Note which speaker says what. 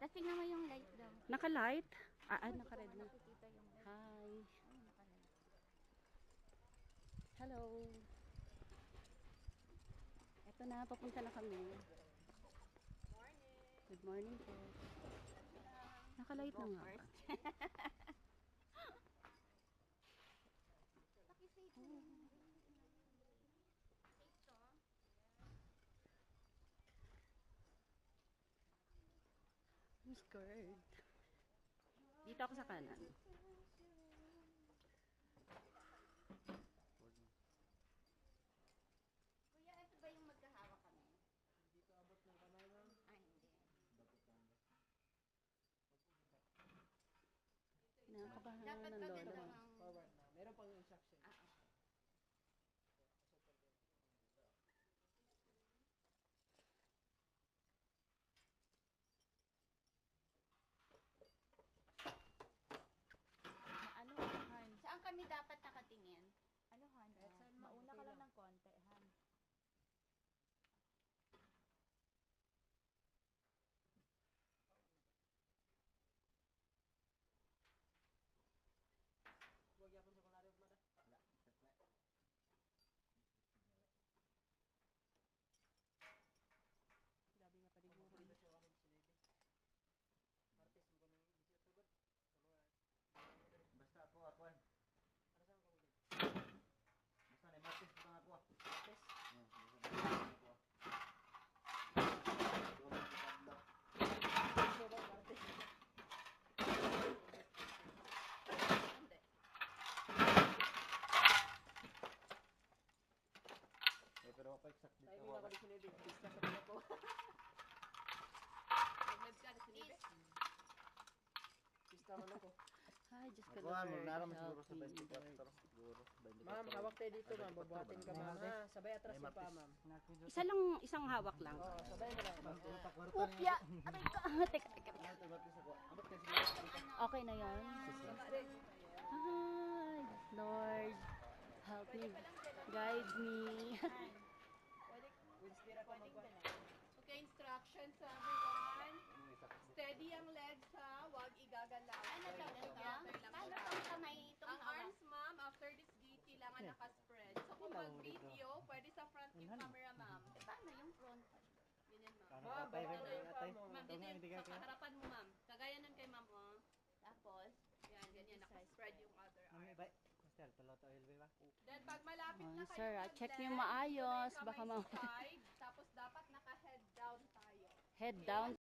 Speaker 1: At tingnan mo yung light daw.
Speaker 2: Naka-light? Naka-red na.
Speaker 1: Nakikita yung light.
Speaker 2: Hi.
Speaker 1: Ay, naka-light.
Speaker 2: Hello. Eto na, papunta na kami. Good morning po. Naka-light na nga ba? Ang skirt. Dito ako sa kanan.
Speaker 1: Kuya, ito ba yung magkahawak kami? Dito abot ng kamay mo? Ay, hindi.
Speaker 2: Nakakabahan
Speaker 1: Dapat
Speaker 2: ng
Speaker 1: maganda
Speaker 2: lolo.
Speaker 1: ang...
Speaker 3: Forward na. Meron pang instruction.
Speaker 1: Ano, Han? Saan kami dapat nakatingin? Ano, Han? Mauna ka lang ng konti, Han.
Speaker 3: Huwag yapon sa kunwari mada.
Speaker 2: Grabe nga paliguro.
Speaker 3: Martes mo nang bisyo tugod.
Speaker 4: Basta ako akuan.
Speaker 3: Ano saan ko ulit?
Speaker 4: Basta na martes ko nga ako.
Speaker 3: Martes. So ba martes?
Speaker 4: Pero ako exact dito.
Speaker 3: Timing ako di sinibi. Discuss sa mga ko. Pista man ako.
Speaker 2: Hi, just
Speaker 4: Ako
Speaker 2: gonna
Speaker 4: mo naram siguro sa
Speaker 2: help me,
Speaker 4: 24
Speaker 2: Lord.
Speaker 4: siguro. 24.
Speaker 3: Ma'am, hawak tayo dito ma'am. Babuhatin ka ma'am ha. Sabay atras mo pa ma'am.
Speaker 2: Isa lang, isang hawak lang.
Speaker 3: Oo, sabay mo lang.
Speaker 2: Upya! Aray ka! Teka, teka. Okay na yon. Hi, Lord. Help me. Guide me.
Speaker 3: Inspira ka magbuhat.
Speaker 5: Okay, instructions everyone. Steady ang legs ha, huwag igagalaw.
Speaker 1: Ano to, ganito?
Speaker 5: Okay lang
Speaker 1: Paano
Speaker 5: siya.
Speaker 1: tong kamay itong
Speaker 5: Ang
Speaker 1: hawak?
Speaker 5: arms ma'am, after this gait, kailangan nakaspread. So kung mag-video, pwede sa front yung camera ma'am.
Speaker 1: Paano yung front?
Speaker 5: Ganyan ma'am.
Speaker 3: Ma'am, balikan mo.
Speaker 5: Ma'am, dito sa harapan mo ma'am. Kagaya nun kay ma'am oh.
Speaker 1: Tapos,
Speaker 5: Yan, ganyan, nakaspread yung other arm.
Speaker 3: Mami,
Speaker 5: Then pag malapit na kayo
Speaker 2: Sir,
Speaker 5: mag-leg,
Speaker 2: check niyo maayos.
Speaker 5: kamay
Speaker 2: Baka
Speaker 5: sa
Speaker 2: ma...
Speaker 5: side, tapos dapat naka-head down tayo.
Speaker 2: Head down.